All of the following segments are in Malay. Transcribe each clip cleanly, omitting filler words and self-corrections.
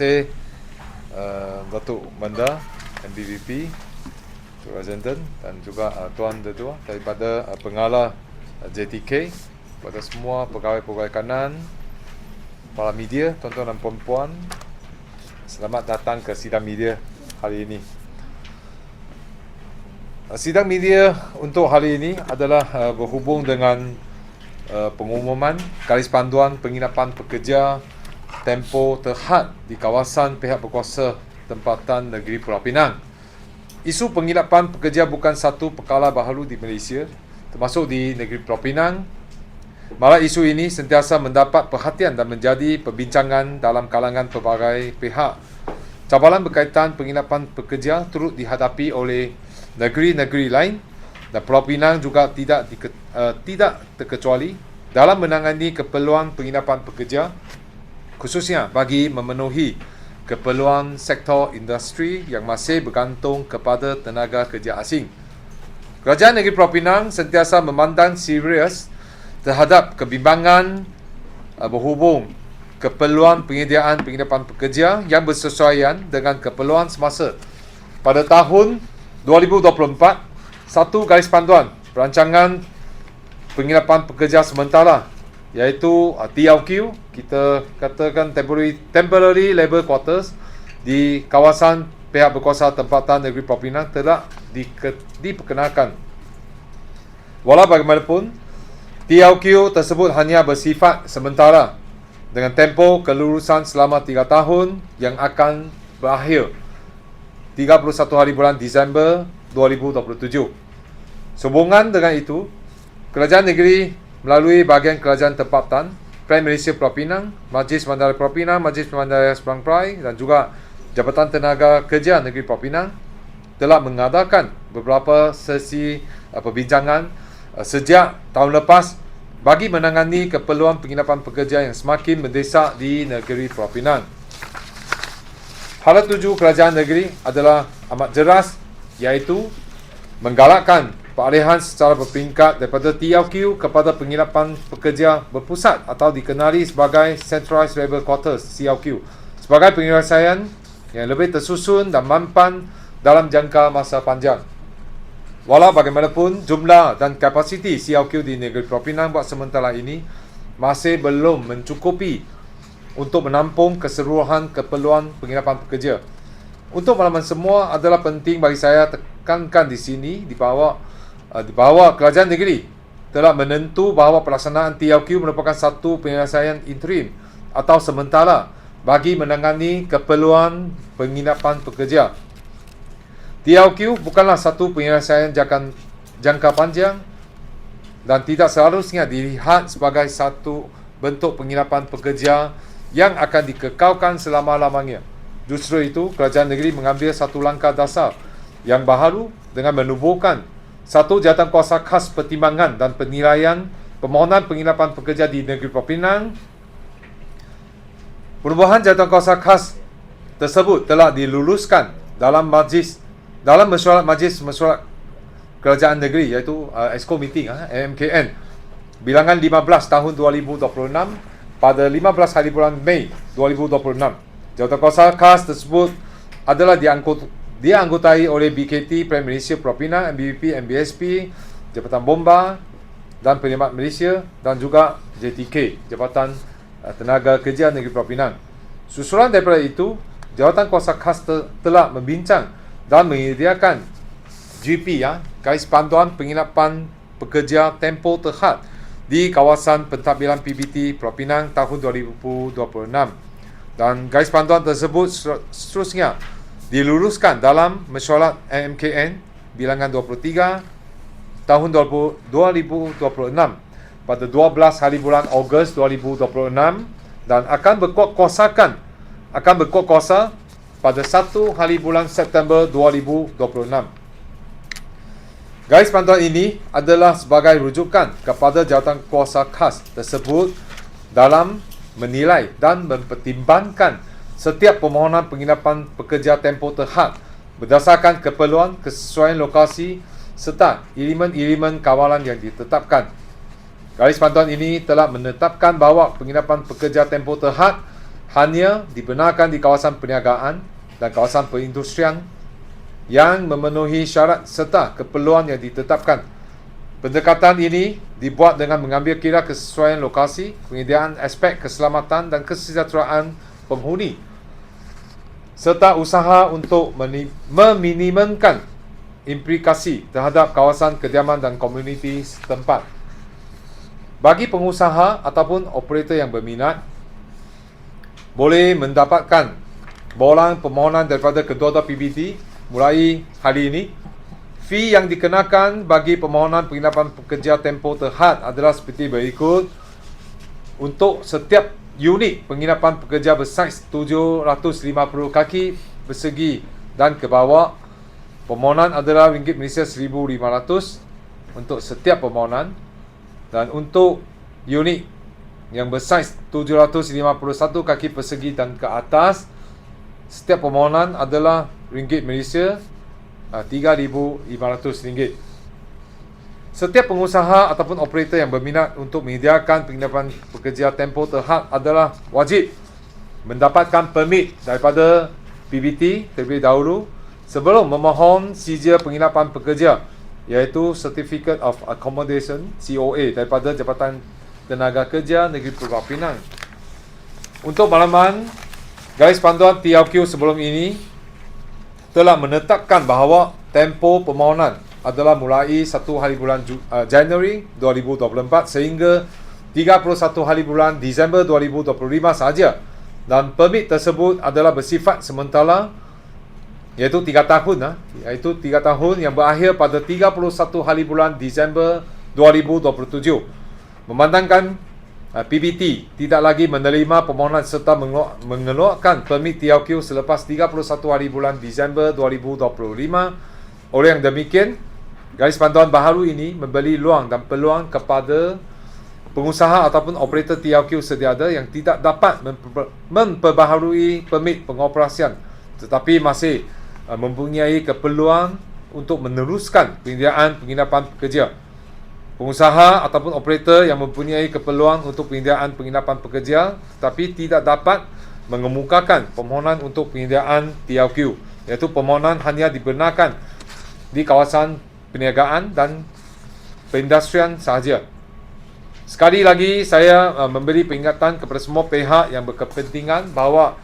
kasih Datuk Manda MBVP, Datuk Razenden, dan juga Tuan Datua daripada pengarah JTK, kepada semua pegawai-pegawai kanan, para media, tuan-tuan dan puan-puan, selamat datang ke sidang media hari ini. Sidang media untuk hari ini adalah berhubung dengan pengumuman garis panduan penginapan pekerja tempoh terhad di kawasan pihak berkuasa tempatan negeri Pulau Pinang. Isu penginapan pekerja bukan satu perkara baharu di Malaysia, termasuk di negeri Pulau Pinang. Malah isu ini sentiasa mendapat perhatian dan menjadi perbincangan dalam kalangan pelbagai pihak. Cabaran berkaitan penginapan pekerja turut dihadapi oleh negeri-negeri lain, dan Pulau Pinang juga tidak terkecuali dalam menangani keperluan penginapan pekerja, khususnya bagi memenuhi keperluan sektor industri yang masih bergantung kepada tenaga kerja asing. Kerajaan Negeri Pulau Pinang sentiasa memandang serius terhadap kebimbangan berhubung keperluan penyediaan penginapan pekerja yang bersesuaian dengan keperluan semasa. Pada tahun 2024, satu garis panduan perancangan penginapan pekerja sementara, iaitu TLQ, kita katakan temporary labour quarters, di kawasan pihak berkuasa tempatan negeri Pulau Pinang telah diperkenalkan. Walau bagaimanapun, TLQ tersebut hanya bersifat sementara dengan tempoh kelulusan selama 3 tahun yang akan berakhir 31 hari bulan Disember 2027. Sehubungan dengan itu, Kerajaan Negeri melalui bahagian Kerajaan Tempatan, Prime Minister Pulau Pinang, Majlis Bandaraya Pulau Pinang, Majlis Bandaraya Sepang Perai dan juga Jabatan Tenaga Kerja Negeri Pulau Pinang telah mengadakan beberapa sesi perbincangan sejak tahun lepas bagi menangani keperluan penginapan pekerja yang semakin mendesak di negeri Pulau Pinang. Hala tuju kerajaan negeri adalah amat jelas, iaitu menggalakkan peralihan secara berperingkat daripada TLQ kepada penginapan pekerja berpusat atau dikenali sebagai Centralised Labour Quarters CLQ sebagai penyelesaian yang lebih tersusun dan mampan dalam jangka masa panjang. Walau bagaimanapun, jumlah dan kapasiti CLQ di negeri Pulau Pinang buat sementara ini masih belum mencukupi untuk menampung keseluruhan keperluan penginapan pekerja. Untuk makluman semua, adalah penting bagi saya tekankan di sini di bawah kerajaan negeri telah menentu bahawa pelaksanaan TLQ merupakan satu penyelesaian interim atau sementara bagi menangani keperluan penginapan pekerja. TLQ bukanlah satu penyelesaian jangka panjang dan tidak seharusnya dilihat sebagai satu bentuk penginapan pekerja yang akan dikekalkan selama-lamanya. Justru itu, kerajaan negeri mengambil satu langkah dasar yang baharu dengan menubuhkan satu jawatankuasa khas pertimbangan dan penilaian permohonan penginapan pekerja di negeri Pulau Pinang. Perubahan jawatankuasa khas tersebut telah diluluskan dalam mesyuarat Majlis Mesyuarat Kerajaan Negeri, iaitu EXCO Meeting MKN bilangan 15 tahun 2026 pada 15 hari bulan Mei 2026. Jawatankuasa khas tersebut adalah dianggotai oleh BKT, Prime Minister Pulau Pinang, MBVP, MBSP, Jabatan Bomba dan Penyelamat Malaysia dan juga JTK, Jabatan Tenaga Kerja Negeri Pulau Pinang. Susulan daripada itu, Jawatankuasa khas telah membincang dan menyediakan GP, garis panduan penginapan pekerja tempoh terhad di kawasan pentadbiran PBT Pulau Pinang tahun 2026, dan garis panduan tersebut seterusnya diluluskan dalam mesyuarat MKN bilangan 23 tahun 2026 pada 12 hari bulan Ogos 2026 dan akan berkuat kuasa pada 1 hari bulan September 2026. Garis panduan ini adalah sebagai rujukan kepada jawatankuasa khas tersebut dalam menilai dan mempertimbangkan setiap permohonan penginapan pekerja tempoh terhad berdasarkan keperluan, kesesuaian lokasi serta elemen-elemen kawalan yang ditetapkan. Garis panduan ini telah menetapkan bahawa penginapan pekerja tempoh terhad hanya dibenarkan di kawasan perniagaan dan kawasan perindustrian yang memenuhi syarat serta keperluan yang ditetapkan. Pendekatan ini dibuat dengan mengambil kira kesesuaian lokasi, penyediaan aspek keselamatan dan kesejahteraan penghuni, serta usaha untuk meminimumkan implikasi terhadap kawasan kediaman dan komuniti setempat. Bagi pengusaha ataupun operator yang berminat, boleh mendapatkan borang permohonan daripada kedua-dua PBT mulai hari ini. Fee yang dikenakan bagi permohonan penginapan pekerja tempoh terhad adalah seperti berikut. Untuk setiap unit penginapan pekerja bersaiz 750 kaki persegi dan ke bawah, permohonan adalah ringgit Malaysia 1,500 untuk setiap permohonan. Dan untuk unit yang bersaiz 751 kaki persegi dan ke atas, setiap permohonan adalah ringgit Malaysia RM3,500. Setiap pengusaha ataupun operator yang berminat untuk menyediakan penginapan pekerja tempoh terhad adalah wajib mendapatkan permit daripada PBT terlebih dahulu sebelum memohon sijil penginapan pekerja, iaitu Certificate of Accommodation COA daripada Jabatan Tenaga Kerja Negeri Pulau Pinang. Untuk makluman, garis panduan TRQ sebelum ini telah menetapkan bahawa tempoh permohonan adalah mulai 1 hari bulan Januari 2024 sehingga 31 hari bulan Disember 2025 sahaja, dan permit tersebut adalah bersifat sementara, iaitu 3 tahun iaitu 3 tahun yang berakhir pada 31 hari bulan Disember 2027. Memandangkan PBT tidak lagi menerima permohonan serta mengeluarkan permit TRQ selepas 31 hari bulan Disember 2025. Oleh yang demikian, garis panduan baharu ini memberi ruang dan peluang kepada pengusaha ataupun operator TRQ sedia ada yang tidak dapat memperbaharui permit pengoperasian tetapi masih mempunyai keperluan untuk meneruskan penyediaan penginapan pekerja. Pengusaha ataupun operator yang mempunyai keperluan untuk penyediaan penginapan pekerja tetapi tidak dapat mengemukakan permohonan untuk penyediaan TRQ, iaitu permohonan hanya dibenarkan di kawasan perniagaan dan perindustrian sahaja. Sekali lagi saya memberi peringatan kepada semua pihak yang berkepentingan bahawa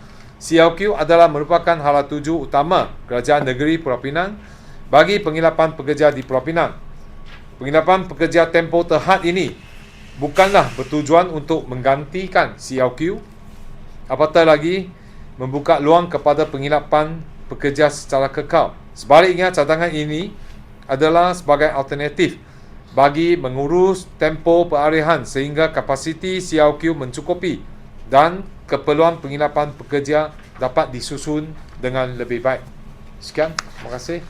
CRQ adalah merupakan hala tuju utama Kerajaan Negeri Pulau Pinang bagi penginapan pekerja di Pulau Pinang. Penginapan pekerja tempoh terhad ini bukanlah bertujuan untuk menggantikan CRQ, apatah lagi membuka peluang kepada penginapan pekerja secara kekal. Sebaliknya, cadangan ini adalah sebagai alternatif bagi mengurus tempoh peralihan sehingga kapasiti CRQ mencukupi dan keperluan penginapan pekerja dapat disusun dengan lebih baik. Sekian, terima kasih.